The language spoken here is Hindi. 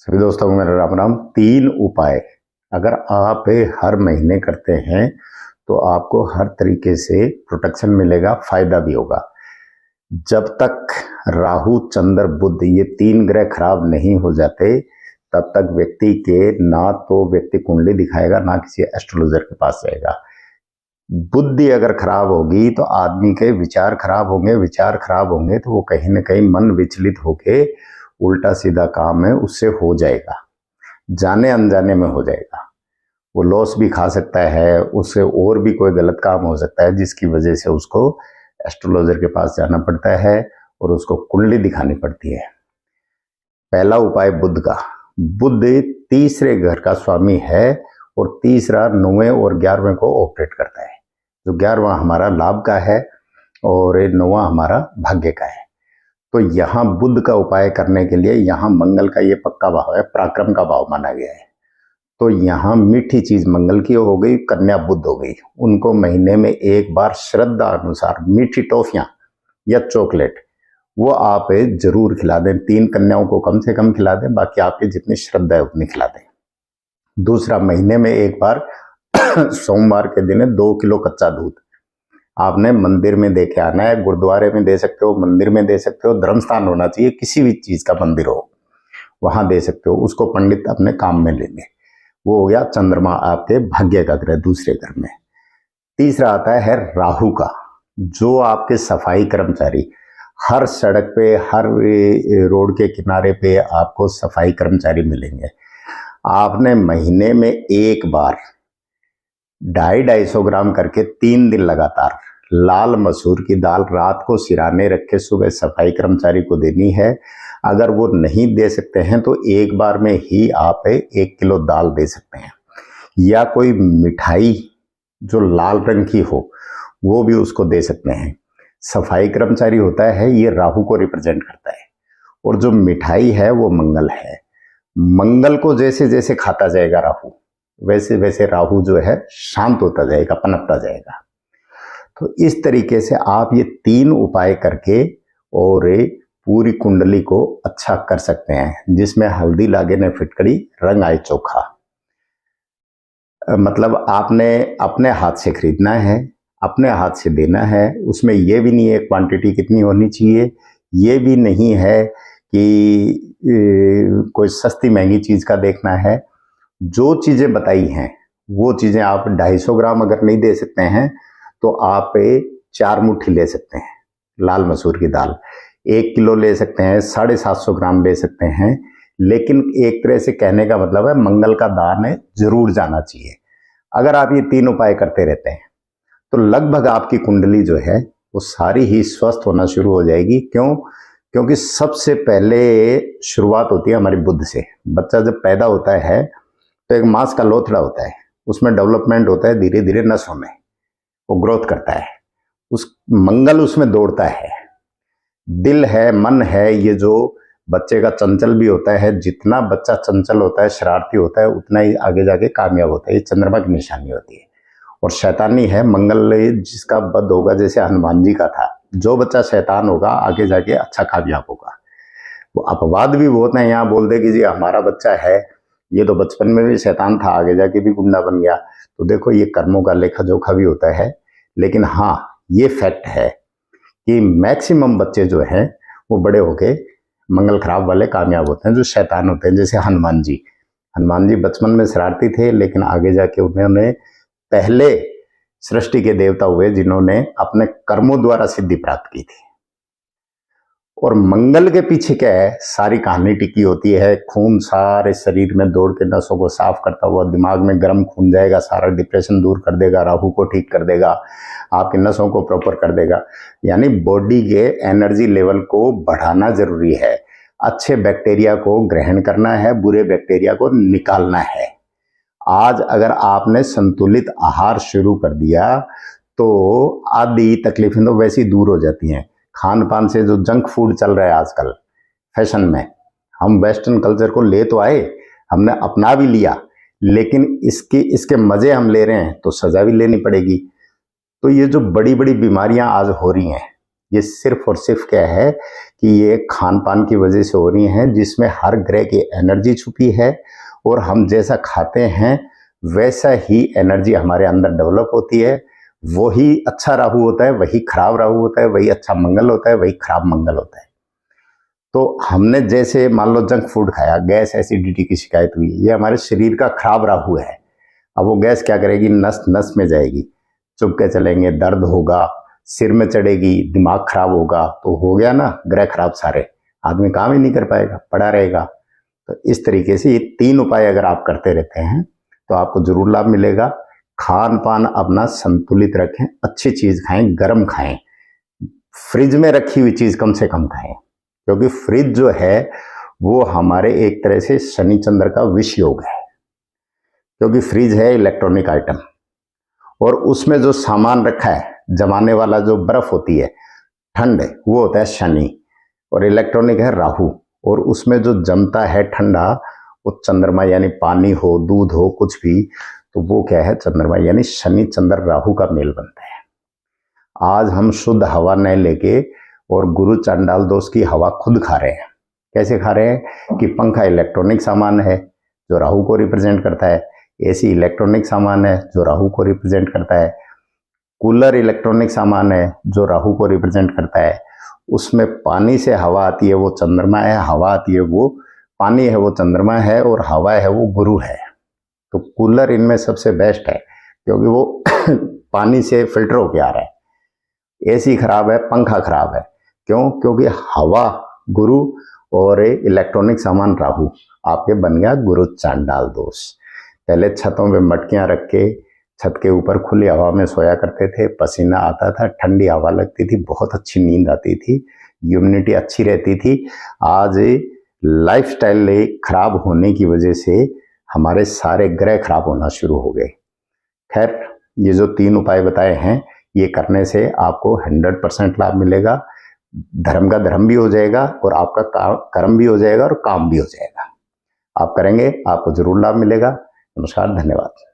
सभी दोस्तों को मेरा राम राम। 3 उपाय अगर आप हर महीने करते हैं तो आपको हर तरीके से प्रोटेक्शन मिलेगा, फायदा भी होगा। जब तक राहु, चंद्र, बुध ये 3 ग्रह खराब नहीं हो जाते तब तक व्यक्ति के ना तो व्यक्ति कुंडली दिखाएगा ना किसी एस्ट्रोलॉजर के पास जाएगा। बुद्धि अगर खराब होगी तो आदमी के विचार खराब होंगे, विचार खराब होंगे तो वो कहीं ना कहीं मन विचलित होके उल्टा सीधा काम है उससे हो जाएगा, जाने अनजाने में हो जाएगा। वो लॉस भी खा सकता है, उससे और भी कोई गलत काम हो सकता है जिसकी वजह से उसको एस्ट्रोलॉजर के पास जाना पड़ता है और उसको कुंडली दिखानी पड़ती है। पहला उपाय बुध का। बुध तीसरे घर का स्वामी है और तीसरा 9वें और 11वें को ऑपरेट करता है। जो 11वां हमारा लाभ का है और 9वां हमारा भाग्य का है। तो यहाँ बुध का उपाय करने के लिए यहाँ मंगल का ये पक्का भाव है, पराक्रम का भाव माना गया है। तो यहाँ मीठी चीज मंगल की हो गई, कन्या बुध हो गई। उनको महीने में एक बार श्रद्धा अनुसार मीठी टॉफियां या चॉकलेट वो आप जरूर खिला दें। 3 कन्याओं को कम से कम खिला दें, बाकी आपकी जितनी श्रद्धा है उतनी खिला दें। दूसरा, महीने में एक बार सोमवार के दिन 2 किलो कच्चा दूध आपने मंदिर में दे के आना है। गुरुद्वारे में दे सकते हो, मंदिर में दे सकते हो, धर्म स्थान होना चाहिए, किसी भी चीज का मंदिर हो वहां दे सकते हो। उसको पंडित अपने काम में लेंगे। वो हो गया चंद्रमा, आपके भाग्य का ग्रह दूसरे घर में। तीसरा आता है राहु का, जो आपके सफाई कर्मचारी, हर सड़क पे, हर रोड के किनारे पे आपको सफाई कर्मचारी मिलेंगे। आपने महीने में एक बार 250-250 ग्राम करके 3 दिन लगातार लाल मसूर की दाल रात को सिराने रख के सुबह सफाई कर्मचारी को देनी है। अगर वो नहीं दे सकते हैं तो एक बार में ही आप 1 किलो दाल दे सकते हैं, या कोई मिठाई जो लाल रंग की हो वो भी उसको दे सकते हैं। सफाई कर्मचारी होता है ये राहु को रिप्रेजेंट करता है और जो मिठाई है वो मंगल है। मंगल को जैसे जैसे खाता जाएगा राहु, वैसे वैसे राहु जो है शांत होता जाएगा, पनपता जाएगा। तो इस तरीके से आप ये 3 उपाय करके और पूरी कुंडली को अच्छा कर सकते हैं, जिसमें हल्दी लागे ने फिटकड़ी, रंग आए चोखा। मतलब आपने अपने हाथ से खरीदना है, अपने हाथ से देना है। उसमें यह भी नहीं है क्वांटिटी कितनी होनी चाहिए, ये भी नहीं है कि कोई सस्ती महंगी चीज का देखना है। जो चीजें बताई हैं वो चीजें आप 250 ग्राम अगर नहीं दे सकते हैं तो आप 4 मुट्ठी ले सकते हैं लाल मसूर की दाल, 1 किलो ले सकते हैं, 750 ग्राम ले सकते हैं। लेकिन एक तरह से कहने का मतलब है मंगल का दान है जरूर जाना चाहिए। अगर आप ये 3 उपाय करते रहते हैं तो लगभग आपकी कुंडली जो है वो सारी ही स्वस्थ होना शुरू हो जाएगी। क्यों? क्योंकि सबसे पहले शुरुआत होती है हमारी बुध से। बच्चा जब पैदा होता है तो एक मांस का लोथड़ा होता है, उसमें डेवलपमेंट होता है धीरे धीरे नसों में, वो ग्रोथ करता है। उस मंगल उसमें दौड़ता है, दिल है, मन है, ये जो बच्चे का चंचल भी होता है। जितना बच्चा चंचल होता है, शरारती होता है, उतना ही आगे जाके कामयाब होता है। ये चंद्रमा की निशानी होती है। और शैतानी है मंगल, जिसका बद होगा, जैसे हनुमान जी का था, जो बच्चा शैतान होगा आगे जाके अच्छा कामयाब होगा। वो अपवाद भी बहुत है, यहाँ बोल दे कि जी हमारा बच्चा है ये तो बचपन में भी शैतान था, आगे जाके भी गुंडा बन गया। तो देखो ये कर्मों का लेखा जोखा भी होता है। लेकिन हाँ, ये फैक्ट है कि मैक्सिमम बच्चे जो हैं वो बड़े होके मंगल खराब वाले कामयाब होते हैं, जो शैतान होते हैं। जैसे हनुमान जी बचपन में शरारती थे, लेकिन आगे जाके उन्होंने पहले सृष्टि के देवता हुए जिन्होंने अपने कर्मों द्वारा सिद्धि प्राप्त की थी। और मंगल के पीछे क्या है, सारी कहानी टिकी होती है। खून सारे शरीर में दौड़ के नसों को साफ करता हुआ, दिमाग में गर्म खून जाएगा, सारा डिप्रेशन दूर कर देगा, राहु को ठीक कर देगा, आपकी नसों को प्रॉपर कर देगा। यानी बॉडी के एनर्जी लेवल को बढ़ाना जरूरी है। अच्छे बैक्टीरिया को ग्रहण करना है, बुरे बैक्टीरिया को निकालना है। आज अगर आपने संतुलित आहार शुरू कर दिया तो आधी तकलीफें तो वैसे ही दूर हो जाती हैं। खान पान से जो जंक फूड चल रहा है आजकल फैशन में, हम वेस्टर्न कल्चर को ले तो आए, हमने अपना भी लिया, लेकिन इसके मजे हम ले रहे हैं तो सजा भी लेनी पड़ेगी। तो ये जो बड़ी बड़ी बीमारियां आज हो रही हैं, ये सिर्फ और सिर्फ क्या है कि ये खान पान की वजह से हो रही हैं, जिसमें हर ग्रह की एनर्जी छुपी है और हम जैसा खाते हैं वैसा ही एनर्जी हमारे अंदर डेवलप होती है। वही अच्छा राहु होता है, वही खराब राहु होता है, वही अच्छा मंगल होता है, वही खराब मंगल होता है। तो हमने जैसे मान लो जंक फूड खाया, गैस एसिडिटी की शिकायत हुई, ये हमारे शरीर का खराब राहु है। अब वो गैस क्या करेगी, नस नस में जाएगी, चुभ के चलेंगे, दर्द होगा, सिर में चढ़ेगी, दिमाग खराब होगा, तो हो गया ना ग्रह खराब सारे, आदमी काम ही नहीं कर पाएगा, पड़ा रहेगा। तो इस तरीके से ये 3 उपाय अगर आप करते रहते हैं तो आपको जरूर लाभ मिलेगा। खान पान अपना संतुलित रखें, अच्छी चीज खाएं, गर्म खाएं, फ्रिज में रखी हुई चीज कम से कम खाएं, क्योंकि फ्रिज जो है वो हमारे एक तरह से शनि चंद्र का विष योग है, क्योंकि फ्रिज है इलेक्ट्रॉनिक आइटम और उसमें जो सामान रखा है, जमाने वाला जो बर्फ होती है, ठंड, वो होता है शनि, और इलेक्ट्रॉनिक है राहु, और उसमें जो जमता है ठंडा वो चंद्रमा, यानी पानी हो, दूध हो, कुछ भी, तो वो क्या है, चंद्रमा, यानी शनि चंद्र राहु का मेल बनता है। आज हम शुद्ध हवा नहीं लेके और गुरु चांडाल दोष की हवा खुद खा रहे हैं। कैसे खा रहे हैं कि पंखा इलेक्ट्रॉनिक सामान है जो राहु को रिप्रेजेंट करता है, एसी इलेक्ट्रॉनिक सामान है जो राहु को रिप्रेजेंट करता है, कूलर इलेक्ट्रॉनिक सामान है जो राहु को रिप्रेजेंट करता है, उसमें पानी से हवा आती है वो चंद्रमा है, हवा आती है वो पानी है वो चंद्रमा है, और हवा है वो गुरु है। तो कूलर इनमें सबसे बेस्ट है क्योंकि वो पानी से फिल्टर होके आ रहा है। एसी खराब है, पंखा खराब है, क्यों? क्योंकि हवा गुरु और इलेक्ट्रॉनिक सामान राहु, आपके बन गया गुरु चांडाल दोष। पहले छतों पे मटकियां रख के छत के ऊपर खुली हवा में सोया करते थे, पसीना आता था, ठंडी हवा लगती थी, बहुत अच्छी नींद आती थी, इम्यूनिटी अच्छी रहती थी। आज लाइफस्टाइल खराब होने की वजह से हमारे सारे ग्रह खराब होना शुरू हो गए। खैर, ये जो 3 उपाय बताए हैं, ये करने से आपको 100% लाभ मिलेगा। धर्म का धर्म भी हो जाएगा और आपका कर्म भी हो जाएगा और काम भी हो जाएगा। आप करेंगे, आपको जरूर लाभ मिलेगा। नमस्कार, धन्यवाद।